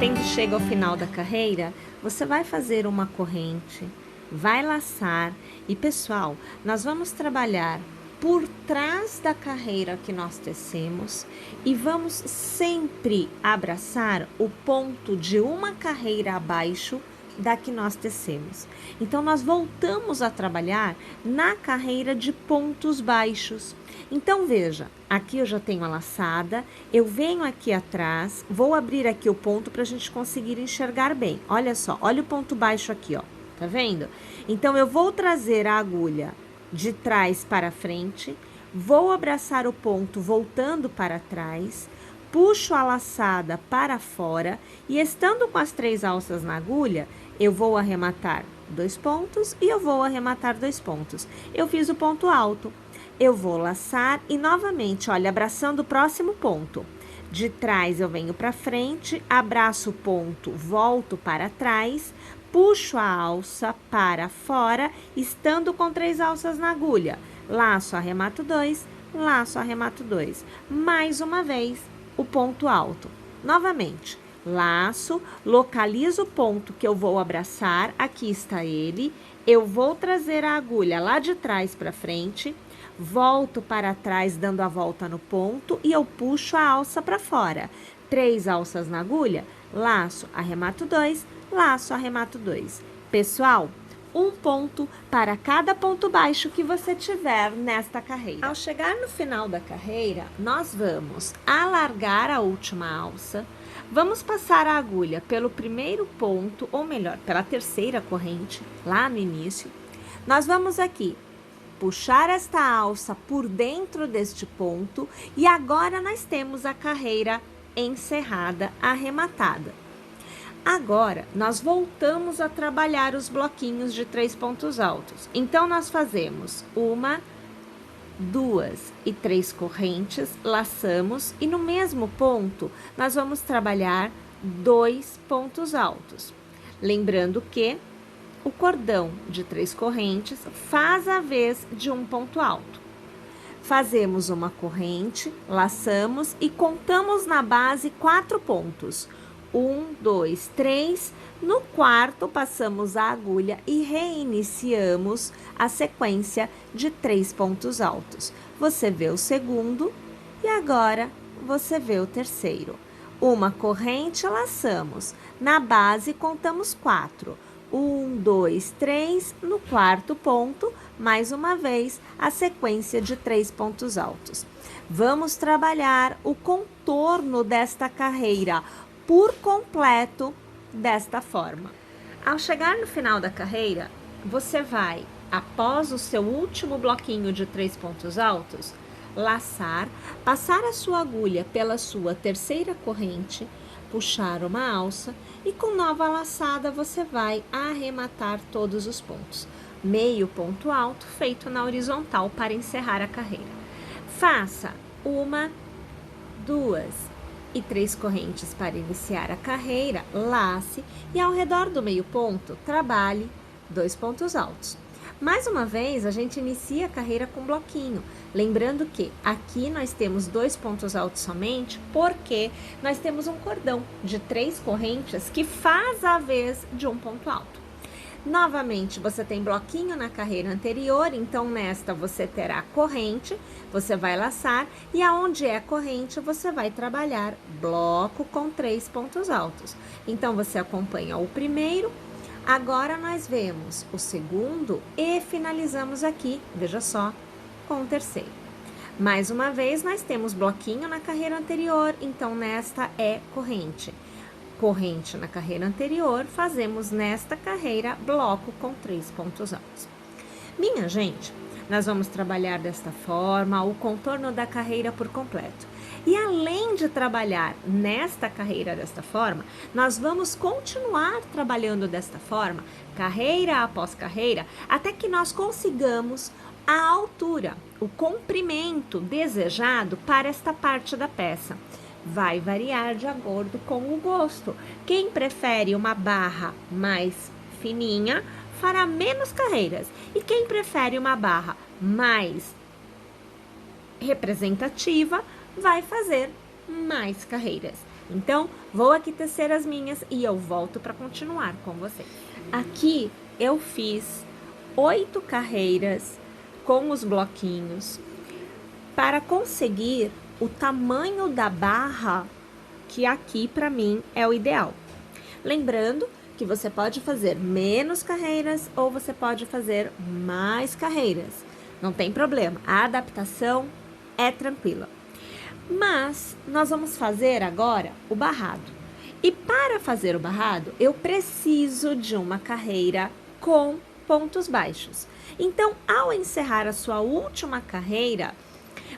Quando chega ao final da carreira, você vai fazer uma corrente, vai laçar e, pessoal, nós vamos trabalhar por trás da carreira que nós tecemos e vamos sempre abraçar o ponto de uma carreira abaixo da que nós tecemos. Então, nós voltamos a trabalhar na carreira de pontos baixos. Então, veja, aqui eu já tenho a laçada, eu venho aqui atrás, vou abrir aqui o ponto para a gente conseguir enxergar bem. Olha só, olha o ponto baixo aqui, ó, tá vendo? Então, eu vou trazer a agulha de trás para frente, vou abraçar o ponto voltando para trás, puxo a laçada para fora e, estando com as 3 alças na agulha, eu vou arrematar 2 pontos e eu vou arrematar 2 pontos. Eu fiz o ponto alto. Eu vou laçar e novamente, olha, abraçando o próximo ponto. De trás eu venho para frente, abraço o ponto, volto para trás, puxo a alça para fora, estando com 3 alças na agulha. Laço, arremato 2, laço, arremato 2. Mais uma vez, o ponto alto. Novamente, laço, localizo o ponto que eu vou abraçar, aqui está ele. Eu vou trazer a agulha lá de trás para frente, volto para trás dando a volta no ponto e eu puxo a alça para fora. 3 alças na agulha, laço, arremato 2, laço, arremato 2. Pessoal, um ponto para cada ponto baixo que você tiver nesta carreira. Ao chegar no final da carreira, nós vamos alargar a última alça, vamos passar a agulha pelo primeiro ponto, ou melhor, pela terceira corrente, lá no início. Nós vamos aqui puxar esta alça por dentro deste ponto e agora nós temos a carreira encerrada, arrematada. Agora, nós voltamos a trabalhar os bloquinhos de 3 pontos altos. Então, nós fazemos 1, 2 e 3 correntes, laçamos e no mesmo ponto, nós vamos trabalhar 2 pontos altos. Lembrando que o cordão de 3 correntes faz a vez de um ponto alto. Fazemos uma corrente, laçamos e contamos na base 4 pontos. 1, 2, 3. No quarto, passamos a agulha e reiniciamos a sequência de 3 pontos altos. Você vê o segundo e agora você vê o terceiro. Uma corrente, laçamos. Na base, contamos 4. 1, 2, 3, no quarto ponto, mais uma vez, a sequência de 3 pontos altos. Vamos trabalhar o contorno desta carreira por completo desta forma. Ao chegar no final da carreira, você vai, após o seu último bloquinho de 3 pontos altos, laçar, passar a sua agulha pela sua terceira corrente, puxar uma alça e com nova laçada você vai arrematar todos os pontos. Meio ponto alto feito na horizontal para encerrar a carreira. Faça 1, 2 e 3 correntes para iniciar a carreira, lace e ao redor do meio ponto trabalhe 2 pontos altos. Mais uma vez, a gente inicia a carreira com bloquinho. Lembrando que aqui nós temos 2 pontos altos somente, porque nós temos um cordão de 3 correntes que faz a vez de um ponto alto. Novamente, você tem bloquinho na carreira anterior, então nesta você terá corrente, você vai laçar e aonde é corrente você vai trabalhar bloco com 3 pontos altos. Então, você acompanha o primeiro. Agora, nós vemos o segundo e finalizamos aqui, veja só, com o terceiro. Mais uma vez, nós temos bloquinho na carreira anterior, então nesta é corrente. Corrente na carreira anterior, fazemos nesta carreira bloco com 3 pontos altos. Minha gente, nós vamos trabalhar desta forma o contorno da carreira por completo. E além de trabalhar nesta carreira desta forma, nós vamos continuar trabalhando desta forma, carreira após carreira, até que nós consigamos a altura, o comprimento desejado para esta parte da peça. Vai variar de acordo com o gosto. Quem prefere uma barra mais fininha, fará menos carreiras. E quem prefere uma barra mais representativa, vai fazer mais carreiras. Então, vou aqui tecer as minhas e eu volto para continuar com vocês. Aqui eu fiz 8 carreiras com os bloquinhos para conseguir o tamanho da barra que aqui para mim é o ideal. Lembrando que você pode fazer menos carreiras ou você pode fazer mais carreiras. Não tem problema, a adaptação é tranquila. Mas nós vamos fazer agora o barrado. E para fazer o barrado, eu preciso de uma carreira com pontos baixos. Então, ao encerrar a sua última carreira,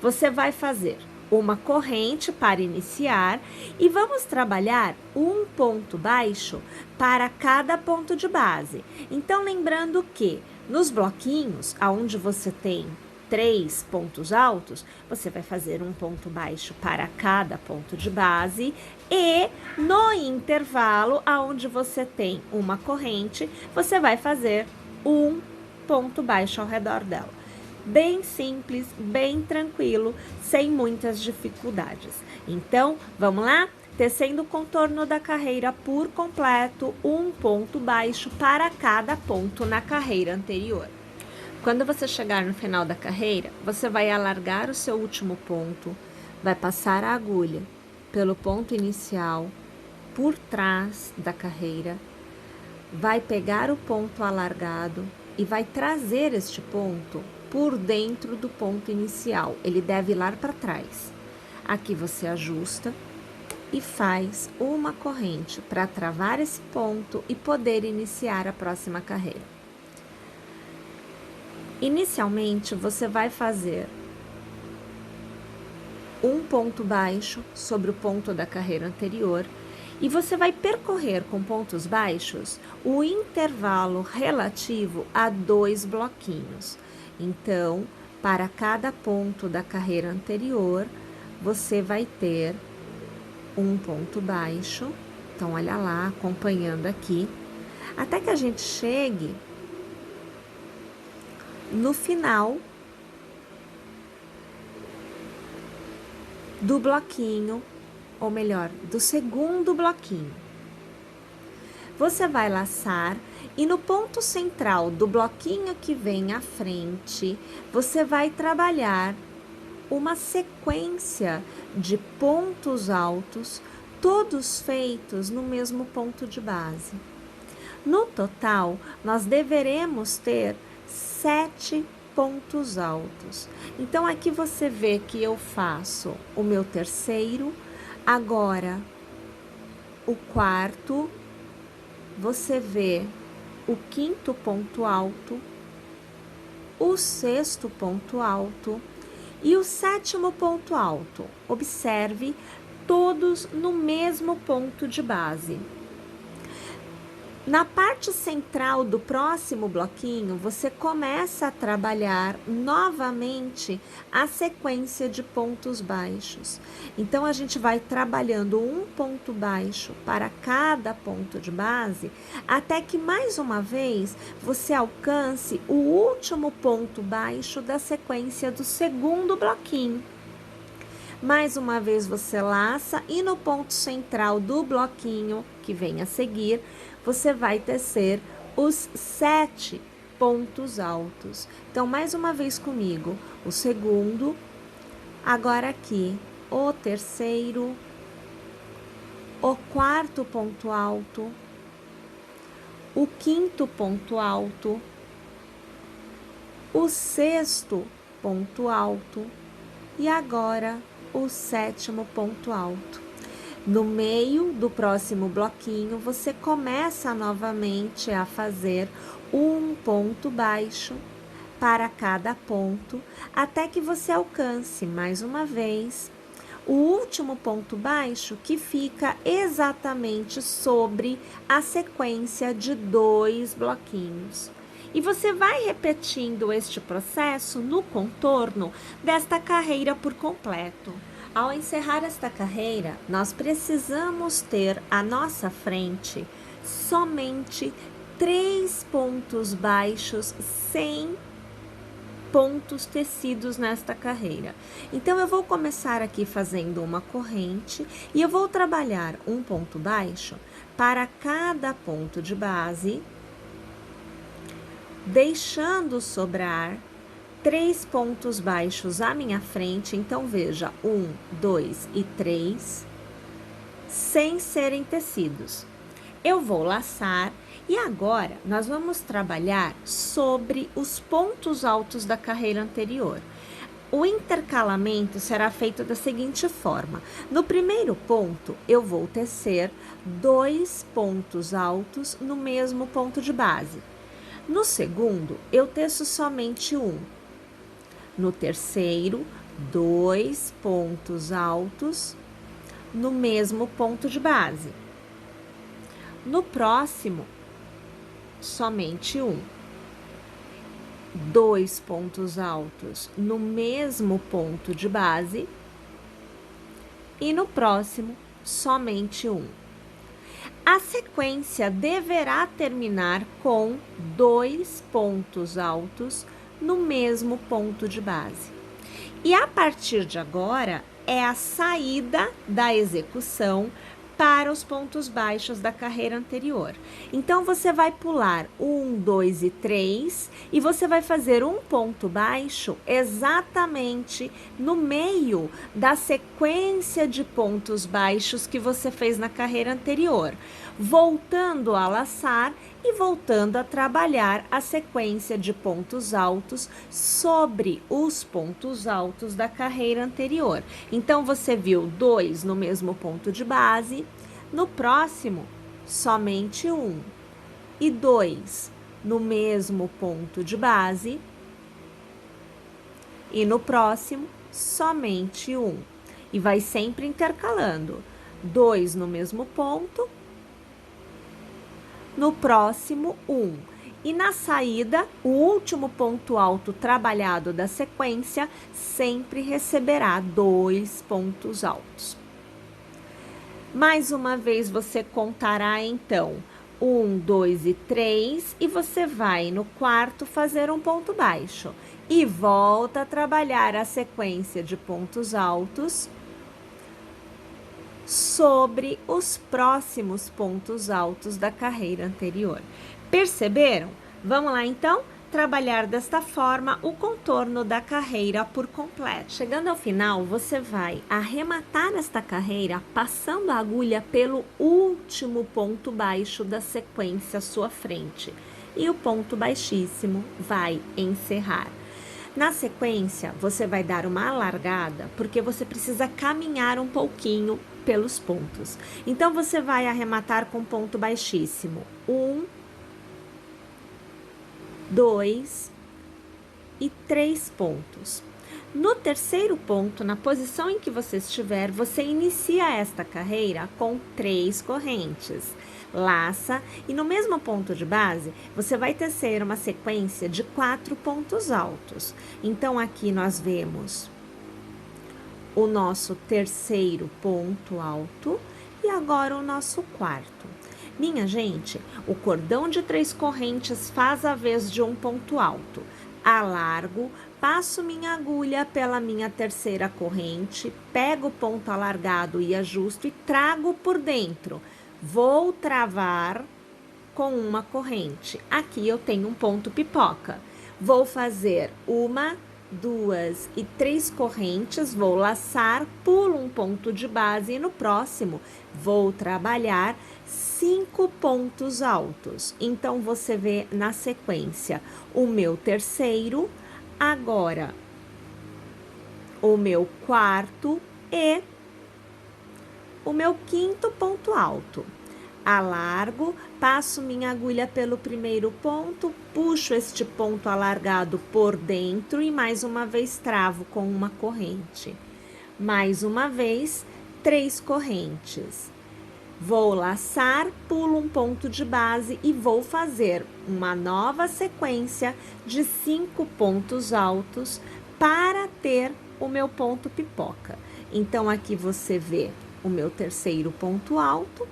você vai fazer uma corrente para iniciar e vamos trabalhar um ponto baixo para cada ponto de base. Então, lembrando que nos bloquinhos, aonde você tem 3 pontos altos, você vai fazer um ponto baixo para cada ponto de base e no intervalo, aonde você tem uma corrente, você vai fazer um ponto baixo ao redor dela. Bem simples, bem tranquilo, sem muitas dificuldades. Então, vamos lá? Tecendo o contorno da carreira por completo, um ponto baixo para cada ponto na carreira anterior. Quando você chegar no final da carreira, você vai alargar o seu último ponto, vai passar a agulha pelo ponto inicial, por trás da carreira, vai pegar o ponto alargado e vai trazer este ponto por dentro do ponto inicial. Ele deve ir lá para trás. Aqui você ajusta e faz uma corrente para travar esse ponto e poder iniciar a próxima carreira. Inicialmente, você vai fazer um ponto baixo sobre o ponto da carreira anterior e você vai percorrer com pontos baixos o intervalo relativo a 2 bloquinhos. Então, para cada ponto da carreira anterior, você vai ter um ponto baixo. Então, olha lá, acompanhando aqui, até que a gente chegue no final do bloquinho, ou melhor, do segundo bloquinho. Você vai laçar e no ponto central do bloquinho que vem à frente, você vai trabalhar uma sequência de pontos altos, todos feitos no mesmo ponto de base. No total, nós deveremos ter 7 pontos altos. Então, aqui você vê que eu faço o meu terceiro, agora o quarto, você vê o quinto ponto alto, o sexto ponto alto e o sétimo ponto alto. Observe, todos no mesmo ponto de base. Na parte central do próximo bloquinho, você começa a trabalhar novamente a sequência de pontos baixos. Então, a gente vai trabalhando um ponto baixo para cada ponto de base, até que mais uma vez você alcance o último ponto baixo da sequência do segundo bloquinho. Mais uma vez você laça e no ponto central do bloquinho que vem a seguir, você vai tecer os 7 pontos altos. Então, mais uma vez comigo, o segundo, agora aqui, o terceiro, o quarto ponto alto, o quinto ponto alto, o sexto ponto alto e agora o sétimo ponto alto. No meio do próximo bloquinho, você começa novamente a fazer um ponto baixo para cada ponto, até que você alcance, mais uma vez, o último ponto baixo que fica exatamente sobre a sequência de 2 bloquinhos. E você vai repetindo este processo no contorno desta carreira por completo. Ao encerrar esta carreira, nós precisamos ter à nossa frente somente 3 pontos baixos sem pontos tecidos nesta carreira. Então, eu vou começar aqui fazendo uma corrente e eu vou trabalhar um ponto baixo para cada ponto de base, deixando sobrar 3 pontos baixos à minha frente. Então, veja, 1, 2 e 3, sem serem tecidos. Eu vou laçar e agora nós vamos trabalhar sobre os pontos altos da carreira anterior. O intercalamento será feito da seguinte forma: no primeiro ponto, eu vou tecer 2 pontos altos no mesmo ponto de base. No segundo, eu teço somente um. No terceiro, 2 pontos altos no mesmo ponto de base. No próximo, somente um. 2 pontos altos no mesmo ponto de base. E no próximo, somente um. A sequência deverá terminar com 2 pontos altos no mesmo ponto de base. E a partir de agora, é a saída da execução para os pontos baixos da carreira anterior. Então, você vai pular 1, 2 e 3 e você vai fazer um ponto baixo exatamente no meio da sequência de pontos baixos que você fez na carreira anterior, voltando a laçar e voltando a trabalhar a sequência de pontos altos sobre os pontos altos da carreira anterior. Então, você viu 2 no mesmo ponto de base, no próximo, somente um, e 2 no mesmo ponto de base, e no próximo, somente um. E vai sempre intercalando, 2 no mesmo ponto, no próximo, 1. E na saída, o último ponto alto trabalhado da sequência sempre receberá 2 pontos altos. Mais uma vez, você contará, então, 1, 2 e 3, e você vai no quarto fazer um ponto baixo. E volta a trabalhar a sequência de pontos altos sobre os próximos pontos altos da carreira anterior. Perceberam? Vamos lá, então, trabalhar desta forma o contorno da carreira por completo. Chegando ao final, você vai arrematar esta carreira passando a agulha pelo último ponto baixo da sequência à sua frente. E o ponto baixíssimo vai encerrar. Na sequência, você vai dar uma alargada, porque você precisa caminhar um pouquinho pelos pontos. Então, você vai arrematar com ponto baixíssimo. 1, 2 e 3 pontos. No terceiro ponto, na posição em que você estiver, você inicia esta carreira com 3 correntes. Laça e no mesmo ponto de base, você vai tecer uma sequência de 4 pontos altos. Então, aqui nós vemos o nosso terceiro ponto alto e agora o nosso quarto. Minha gente, o cordão de 3 correntes faz a vez de um ponto alto. Alargo, passo minha agulha pela minha terceira corrente, pego o ponto alargado e ajusto e trago por dentro. Vou travar com uma corrente. Aqui eu tenho um ponto pipoca. Vou fazer 1, 2 e 3 correntes, vou laçar, pulo um ponto de base e no próximo vou trabalhar 5 pontos altos. Então, você vê na sequência o meu terceiro, agora o meu quarto e o meu quinto ponto alto. Alargo, passo minha agulha pelo primeiro ponto, puxo este ponto alargado por dentro e mais uma vez travo com uma corrente. Mais uma vez, 3 correntes. Vou laçar, pulo um ponto de base e vou fazer uma nova sequência de 5 pontos altos para ter o meu ponto pipoca. Então, aqui você vê o meu terceiro ponto alto,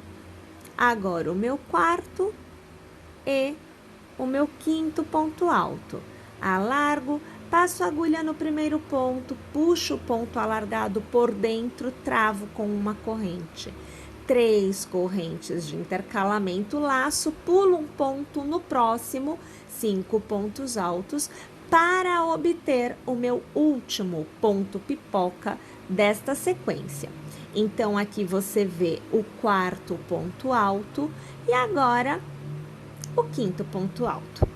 agora o meu quarto e o meu quinto ponto alto. Alargo, Passo a agulha no primeiro ponto, puxo o ponto alargado por dentro, travo com uma corrente. 3 correntes de intercalamento, laço, pulo um ponto no próximo, 5 pontos altos, para obter o meu último ponto pipoca desta sequência. Então, aqui você vê o 4º ponto alto e agora o 5º ponto alto.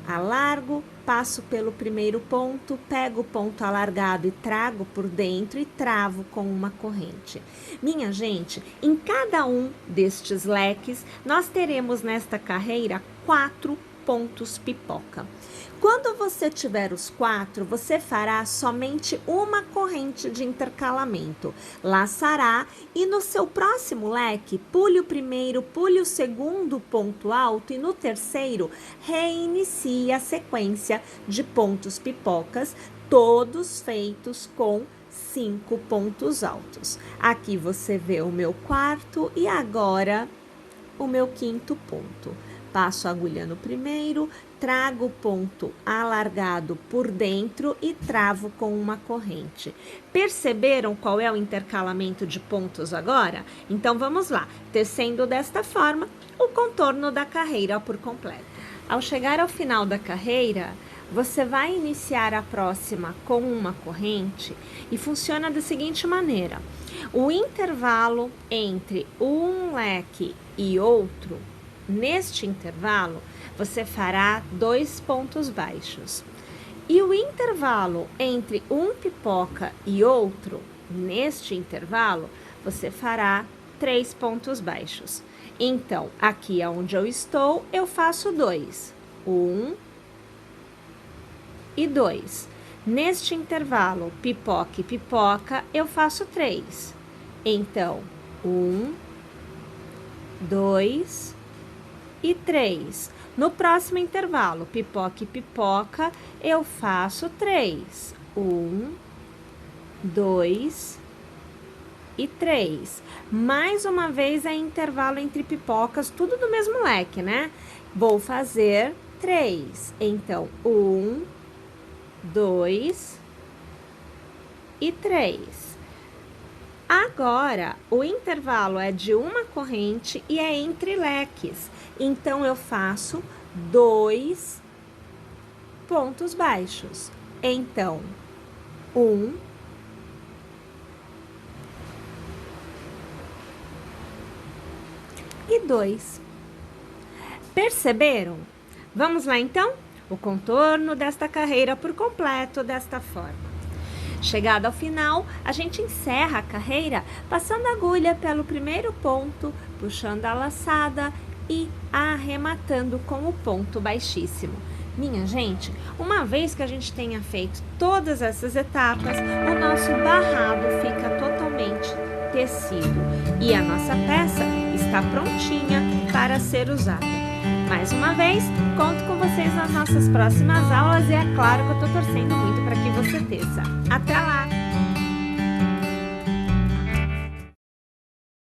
Alargo, passo pelo primeiro ponto, pego o ponto alargado e trago por dentro e travo com uma corrente. Minha gente, em cada um destes leques, nós teremos nesta carreira 4 pontos pipoca. Quando você tiver os 4, você fará somente uma corrente de intercalamento, laçará e no seu próximo leque, pule o primeiro, pule o segundo ponto alto e no terceiro, reinicie a sequência de pontos pipocas, todos feitos com 5 pontos altos. Aqui você vê o meu 4º e agora o meu 5º ponto. Passo a agulha no primeiro, trago o ponto alargado por dentro e travo com uma corrente. Perceberam qual é o intercalamento de pontos agora? Então vamos lá, tecendo desta forma o contorno da carreira por completo. Ao chegar ao final da carreira, você vai iniciar a próxima com uma corrente e funciona da seguinte maneira: o intervalo entre um leque e outro, neste intervalo, você fará 2 pontos baixos. E o intervalo entre um pipoca e outro, neste intervalo, você fará 3 pontos baixos. Então, aqui onde eu estou, eu faço 2. 1 e 2. Neste intervalo, pipoca e pipoca, eu faço 3. Então, 1, 2 e 3. No próximo intervalo, pipoca e pipoca, eu faço 3. 1, 2 e 3. Mais uma vez é intervalo entre pipocas, tudo do mesmo leque, né? Vou fazer 3. Então, 1, 2 e 3. Agora, o intervalo é de uma corrente e é entre leques. Então, eu faço 2 pontos baixos. Então, 1 e 2. Perceberam? Vamos lá, então? O contorno desta carreira por completo desta forma. Chegado ao final, a gente encerra a carreira passando a agulha pelo primeiro ponto, puxando a laçada e arrematando com o ponto baixíssimo. Minha gente, uma vez que a gente tenha feito todas essas etapas, o nosso barrado fica totalmente tecido e a nossa peça está prontinha para ser usada. Mais uma vez, conto com vocês nas nossas próximas aulas e é claro que eu estou torcendo muito para que você teça. Até lá!